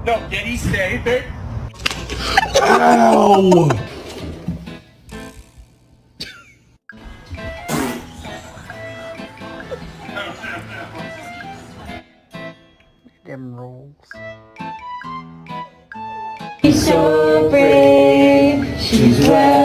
No, Getty, stay there. Ow! Them rolls. She's so brave, she's well